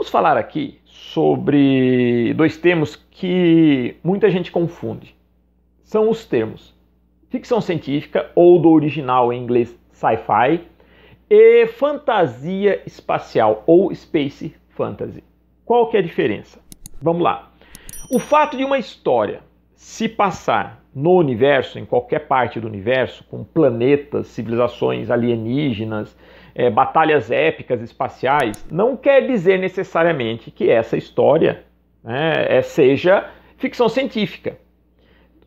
Vamos falar aqui sobre dois termos que muita gente confunde. São os termos ficção científica, ou do original em inglês sci-fi, e fantasia espacial, ou space fantasy. Qual que é a diferença? Vamos lá. O fato de uma história se passar no universo, em qualquer parte do universo, com planetas, civilizações alienígenas, batalhas épicas espaciais, não quer dizer necessariamente que essa história seja ficção científica.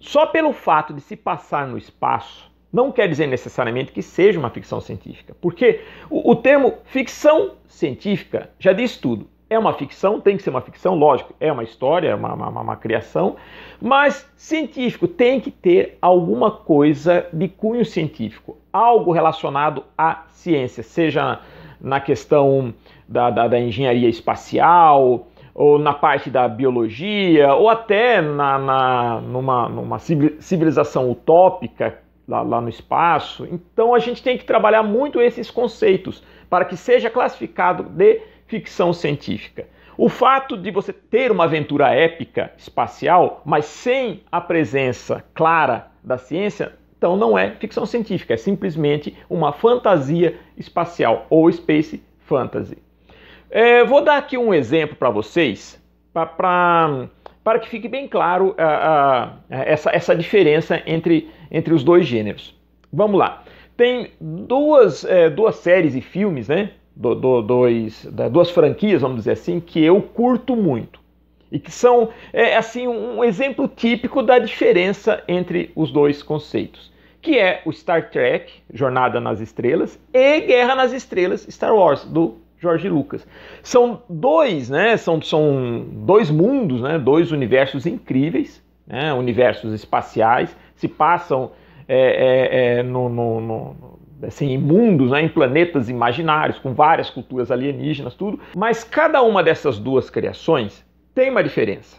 Só pelo fato de se passar no espaço, não quer dizer necessariamente que seja uma ficção científica. Porque o termo ficção científica já diz tudo. É uma ficção, tem que ser uma ficção, lógico, é uma história, é uma criação, mas científico tem que ter alguma coisa de cunho científico, algo relacionado à ciência, seja na questão da engenharia espacial, ou na parte da biologia, ou até numa civilização utópica lá no espaço. Então a gente tem que trabalhar muito esses conceitos para que seja classificado de ficção científica. O fato de você ter uma aventura épica espacial, mas sem a presença clara da ciência, então não é ficção científica, é simplesmente uma fantasia espacial, ou space fantasy. Vou dar aqui um exemplo para vocês, para que fique bem claro essa diferença entre os dois gêneros. Vamos lá. Tem duas séries e filmes, né? Duas franquias, vamos dizer assim, que eu curto muito. E que são assim, um exemplo típico da diferença entre os dois conceitos. Que é o Star Trek, Jornada nas Estrelas, e Guerra nas Estrelas, Star Wars, do George Lucas. São dois, né? São dois mundos, né? Dois universos incríveis, né? Universos espaciais, se passam assim, em mundos, né? Em planetas imaginários, com várias culturas alienígenas, tudo. Mas cada uma dessas duas criações tem uma diferença.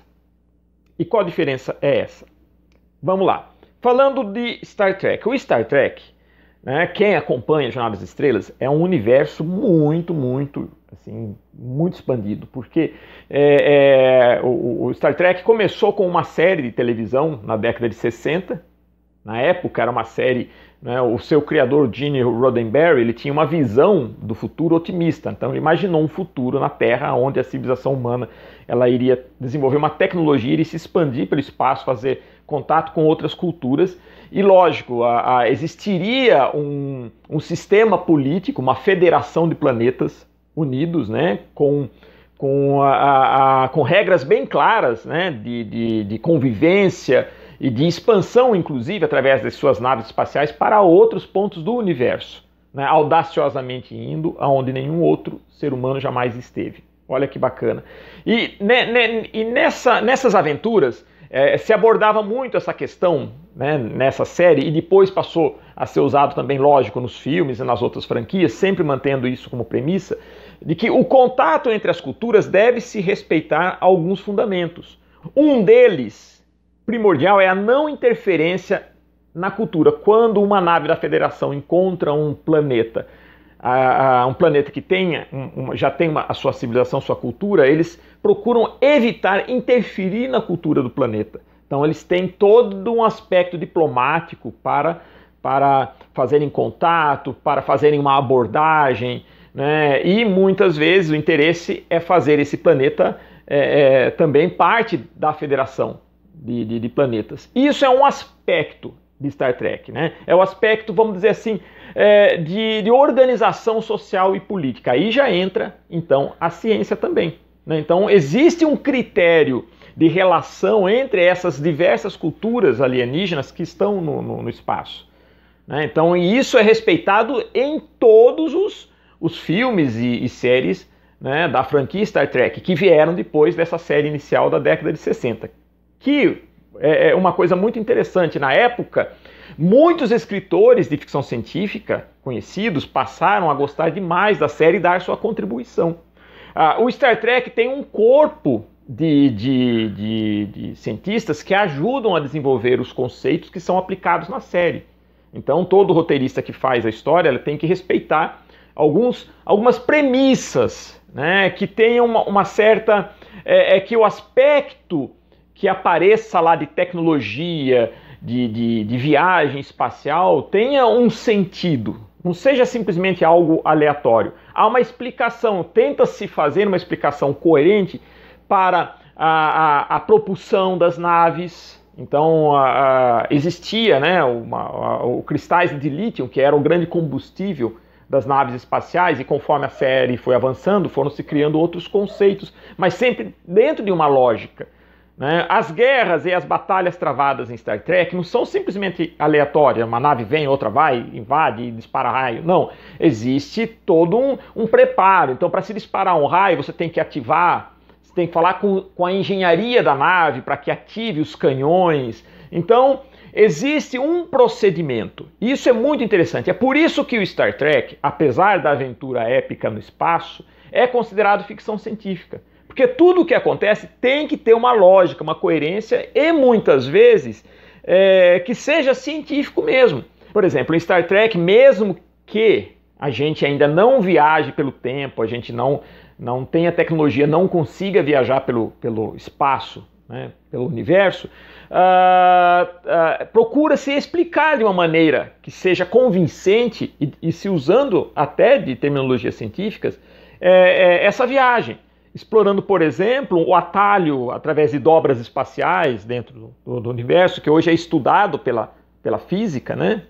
E qual a diferença é essa? Vamos lá. Falando de Star Trek. O Star Trek, né, quem acompanha Jornada das Estrelas, é um universo muito expandido, porque o Star Trek começou com uma série de televisão na década de 60, na época era uma série, né, o seu criador Gene Roddenberry, ele tinha uma visão do futuro otimista, então ele imaginou um futuro na Terra onde a civilização humana ela iria desenvolver uma tecnologia, iria se expandir pelo espaço, fazer contato com outras culturas. E lógico, existiria um sistema político, uma federação de planetas unidos, né, com regras bem claras, né, de convivência e de expansão, inclusive, através das suas naves espaciais para outros pontos do universo, né, audaciosamente indo aonde nenhum outro ser humano jamais esteve. Olha que bacana. E nessas aventuras, se abordava muito essa questão, né, nessa série, e depois passou a ser usado também, lógico, nos filmes e nas outras franquias, sempre mantendo isso como premissa, de que o contato entre as culturas deve se respeitar alguns fundamentos. Um deles, primordial, é a não interferência na cultura. Quando uma nave da Federação encontra um planeta que já tem a sua civilização, sua cultura, eles procuram evitar interferir na cultura do planeta. Então eles têm todo um aspecto diplomático para fazerem contato, para fazerem uma abordagem, né? E muitas vezes o interesse é fazer esse planeta também parte da federação de planetas. Isso é um aspecto de Star Trek, né? É o aspecto, vamos dizer assim, de organização social e política. Aí já entra, então, a ciência também, né? Então, existe um critério de relação entre essas diversas culturas alienígenas que estão no espaço, né? Então, isso é respeitado em todos os filmes e séries, né, da franquia Star Trek, que vieram depois dessa série inicial da década de 60, que é uma coisa muito interessante. Na época, muitos escritores de ficção científica conhecidos passaram a gostar demais da série e dar sua contribuição. O Star Trek tem um corpo de cientistas que ajudam a desenvolver os conceitos que são aplicados na série. Então, todo roteirista que faz a história tem que respeitar algumas premissas, né, que tenham uma certa... que o aspecto que apareça lá de tecnologia, de viagem espacial, tenha um sentido. Não seja simplesmente algo aleatório. Há uma explicação, tenta-se fazer uma explicação coerente para a propulsão das naves. Então existia, né, o cristais de lítio, que era o grande combustível das naves espaciais, e conforme a série foi avançando, foram se criando outros conceitos, mas sempre dentro de uma lógica, né? As guerras e as batalhas travadas em Star Trek não são simplesmente aleatórias, uma nave vem, outra vai, invade e dispara raio. Não, existe todo um preparo. Então, para se disparar um raio, você tem que ativar, você tem que falar com a engenharia da nave para que ative os canhões. Então, existe um procedimento. Isso é muito interessante. É por isso que o Star Trek, apesar da aventura épica no espaço, é considerado ficção científica. Porque tudo o que acontece tem que ter uma lógica, uma coerência e muitas vezes que seja científico mesmo. Por exemplo, em Star Trek, mesmo que a gente ainda não viaje pelo tempo, a gente não tenha tecnologia, não consiga viajar pelo espaço, né, pelo universo, procura-se explicar de uma maneira que seja convincente e se usando até de terminologias científicas essa viagem. Explorando, por exemplo, o atalho através de dobras espaciais dentro do universo, que hoje é estudado pela física, né?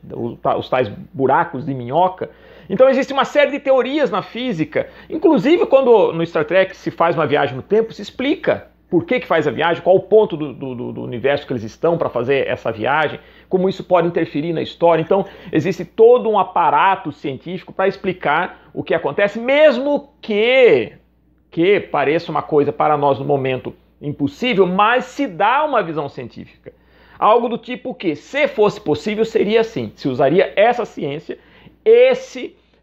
Os tais buracos de minhoca. Então existe uma série de teorias na física, inclusive quando no Star Trek se faz uma viagem no tempo, se explica por que faz a viagem, qual o ponto do universo que eles estão para fazer essa viagem, como isso pode interferir na história. Então existe todo um aparato científico para explicar o que acontece, mesmo que pareça uma coisa para nós no momento impossível, mas se dá uma visão científica. Algo do tipo que, se fosse possível, seria assim. Se usaria essa ciência,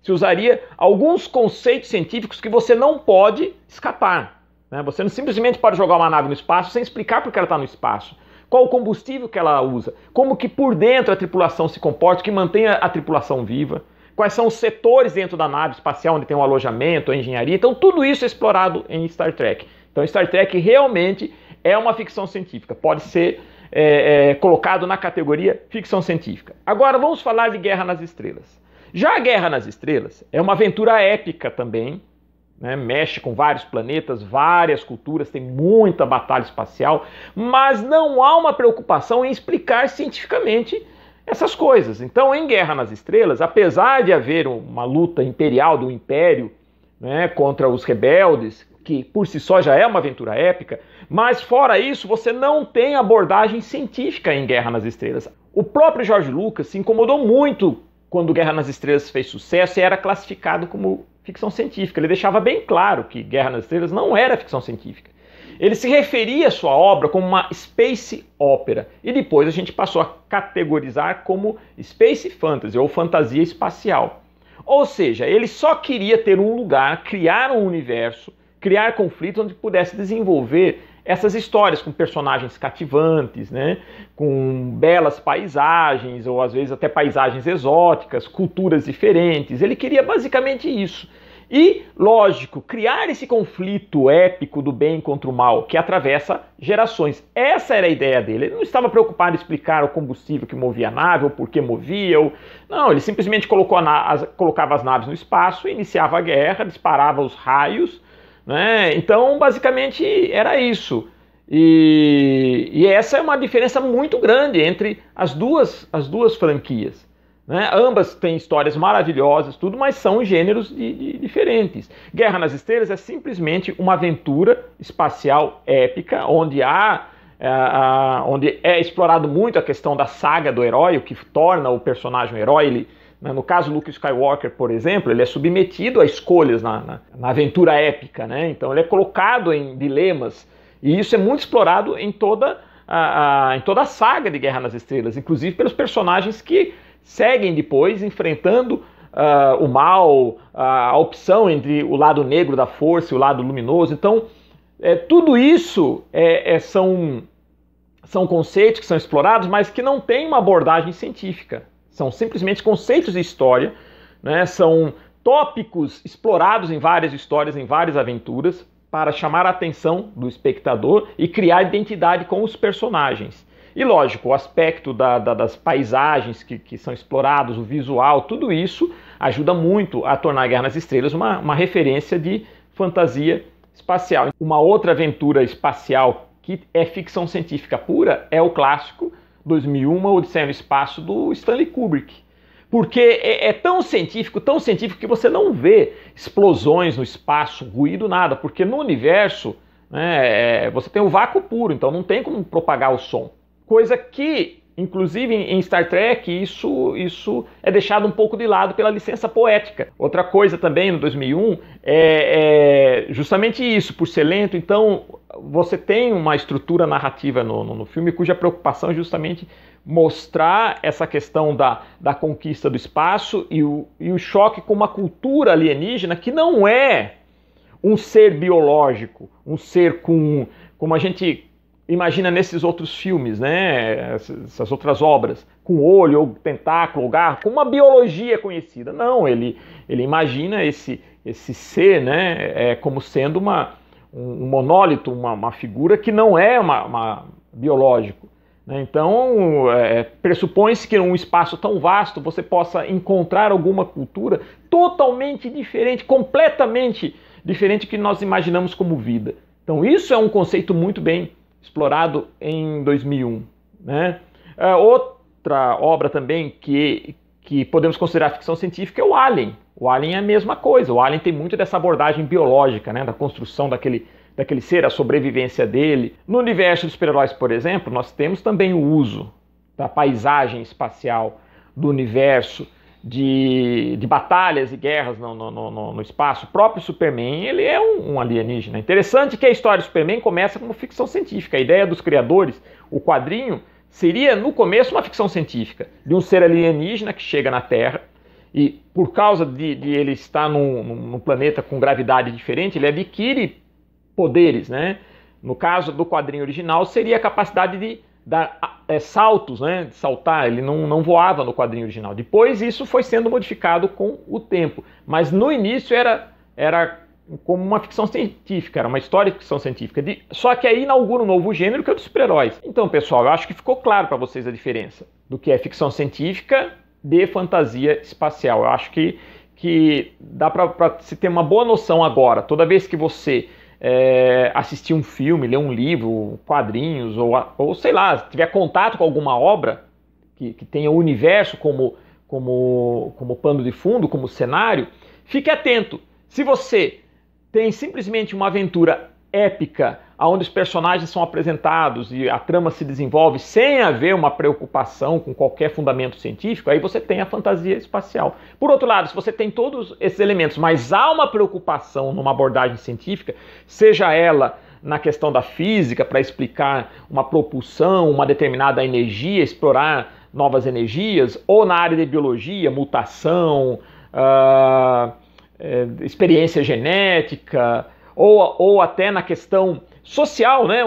se usaria alguns conceitos científicos que você não pode escapar, né? Você não simplesmente pode jogar uma nave no espaço sem explicar por que ela está no espaço. Qual o combustível que ela usa, como que por dentro a tripulação se comporta, que mantenha a tripulação viva. Quais são os setores dentro da nave espacial onde tem o alojamento, a engenharia. Então tudo isso é explorado em Star Trek. Então Star Trek realmente é uma ficção científica. Pode ser colocado na categoria ficção científica. Agora vamos falar de Guerra nas Estrelas. Já a Guerra nas Estrelas é uma aventura épica também, né? Mexe com vários planetas, várias culturas, tem muita batalha espacial, mas não há uma preocupação em explicar cientificamente essas coisas. Então, em Guerra nas Estrelas, apesar de haver uma luta imperial do Império, né, contra os rebeldes, que por si só já é uma aventura épica, mas fora isso, você não tem abordagem científica em Guerra nas Estrelas. O próprio George Lucas se incomodou muito quando Guerra nas Estrelas fez sucesso e era classificado como ficção científica. Ele deixava bem claro que Guerra nas Estrelas não era ficção científica. Ele se referia à sua obra como uma space opera, e depois a gente passou a categorizar como space fantasy, ou fantasia espacial. Ou seja, ele só queria ter um lugar, criar um universo, criar conflitos onde pudesse desenvolver essas histórias com personagens cativantes, né? Com belas paisagens, ou às vezes até paisagens exóticas, culturas diferentes. Ele queria basicamente isso. E, lógico, criar esse conflito épico do bem contra o mal, que atravessa gerações. Essa era a ideia dele. Ele não estava preocupado em explicar o combustível que movia a nave, ou por que movia. Não, ele simplesmente colocava as naves no espaço, iniciava a guerra, disparava os raios, né? Então, basicamente, era isso. E essa é uma diferença muito grande entre as duas franquias. Né? Ambas têm histórias maravilhosas, tudo, mas são gêneros diferentes. Guerra nas Estrelas é simplesmente uma aventura espacial épica, onde é explorado muito a questão da saga do herói, o que torna o personagem um herói. Ele, no caso Luke Skywalker, por exemplo, ele é submetido a escolhas na aventura épica, né? Então ele é colocado em dilemas, e isso é muito explorado em toda a saga de Guerra nas Estrelas, inclusive pelos personagens que seguem depois enfrentando o mal, a opção entre o lado negro da força e o lado luminoso. Então, tudo isso são conceitos que são explorados, mas que não têm uma abordagem científica. São simplesmente conceitos de história, né? São tópicos explorados em várias histórias, em várias aventuras, para chamar a atenção do espectador e criar identidade com os personagens. E lógico, o aspecto das paisagens que são explorados, o visual, tudo isso ajuda muito a tornar Guerra nas Estrelas uma referência de fantasia espacial. Uma outra aventura espacial que é ficção científica pura é o clássico 2001, Odisseia no Espaço, do Stanley Kubrick. Porque é tão científico que você não vê explosões no espaço, ruído, nada. Porque no universo, né, você tem o vácuo puro, então não tem como propagar o som. Coisa que, inclusive em Star Trek, isso é deixado um pouco de lado pela licença poética. Outra coisa também no 2001 é justamente isso, por ser lento. Então você tem uma estrutura narrativa no filme cuja preocupação é justamente mostrar essa questão da conquista do espaço e o choque com uma cultura alienígena que não é um ser biológico, um ser como a gente imagina nesses outros filmes, né? Essas outras obras, com olho, ou tentáculo, ou garro, com uma biologia conhecida. Não, ele imagina esse ser, né, como sendo um monólito, uma figura que não é biológico. Então, pressupõe-se que em um espaço tão vasto você possa encontrar alguma cultura totalmente diferente, completamente diferente do que nós imaginamos como vida. Então, isso é um conceito muito bem explorado em 2001. Né? Outra obra também que podemos considerar ficção científica é o Alien. O Alien é a mesma coisa. O Alien tem muito dessa abordagem biológica, né? Da construção daquele ser, a sobrevivência dele. No universo dos super-heróis, por exemplo, nós temos também o uso da paisagem espacial, do universo, de batalhas e guerras no espaço. O próprio Superman, ele é um alienígena. Interessante que a história do Superman começa como ficção científica. A ideia dos criadores, o quadrinho, seria no começo uma ficção científica, de um ser alienígena que chega na Terra e por causa de ele estar num planeta com gravidade diferente, ele adquire poderes, né? No caso do quadrinho original, seria a capacidade de dar saltos, né? De saltar. Ele não voava no quadrinho original. Depois isso foi sendo modificado com o tempo. Mas no início era como uma ficção científica, era uma história de ficção científica. Só que aí inaugura um novo gênero que é o dos super-heróis. Então, pessoal, eu acho que ficou claro para vocês a diferença do que é ficção científica de fantasia espacial. Eu acho que dá para se ter uma boa noção agora. Toda vez que você assistir um filme, ler um livro, quadrinhos, ou sei lá, tiver contato com alguma obra que tenha o universo como pano de fundo, como cenário, fique atento. Se você tem simplesmente uma aventura épica, onde os personagens são apresentados e a trama se desenvolve sem haver uma preocupação com qualquer fundamento científico, aí você tem a fantasia espacial. Por outro lado, se você tem todos esses elementos, mas há uma preocupação numa abordagem científica, seja ela na questão da física, para explicar uma propulsão, uma determinada energia, explorar novas energias, ou na área de biologia, mutação, experiência genética, ou até na questão social, né?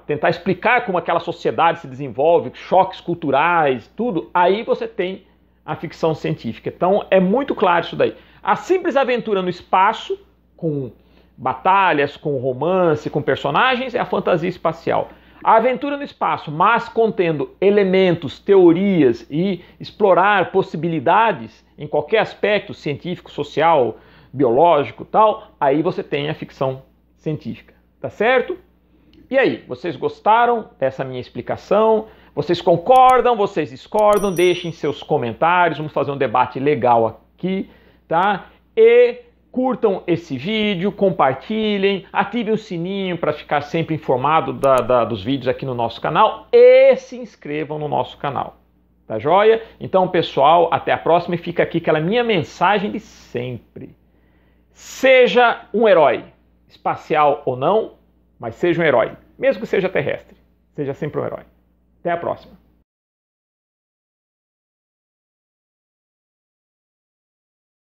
Tentar explicar como aquela sociedade se desenvolve, choques culturais, tudo, aí você tem a ficção científica. Então é muito claro isso daí. A simples aventura no espaço, com batalhas, com romance, com personagens, é a fantasia espacial. A aventura no espaço, mas contendo elementos, teorias e explorar possibilidades em qualquer aspecto científico, social, biológico, tal, aí você tem a ficção científica, tá certo? E aí, vocês gostaram dessa minha explicação? Vocês concordam? Vocês discordam? Deixem seus comentários, vamos fazer um debate legal aqui, tá? E curtam esse vídeo, compartilhem, ativem o sininho para ficar sempre informado dos vídeos aqui no nosso canal e se inscrevam no nosso canal. Tá joia? Então, pessoal, até a próxima e fica aqui aquela minha mensagem de sempre. Seja um herói, espacial ou não, mas seja um herói, mesmo que seja terrestre. Seja sempre um herói. Até a próxima.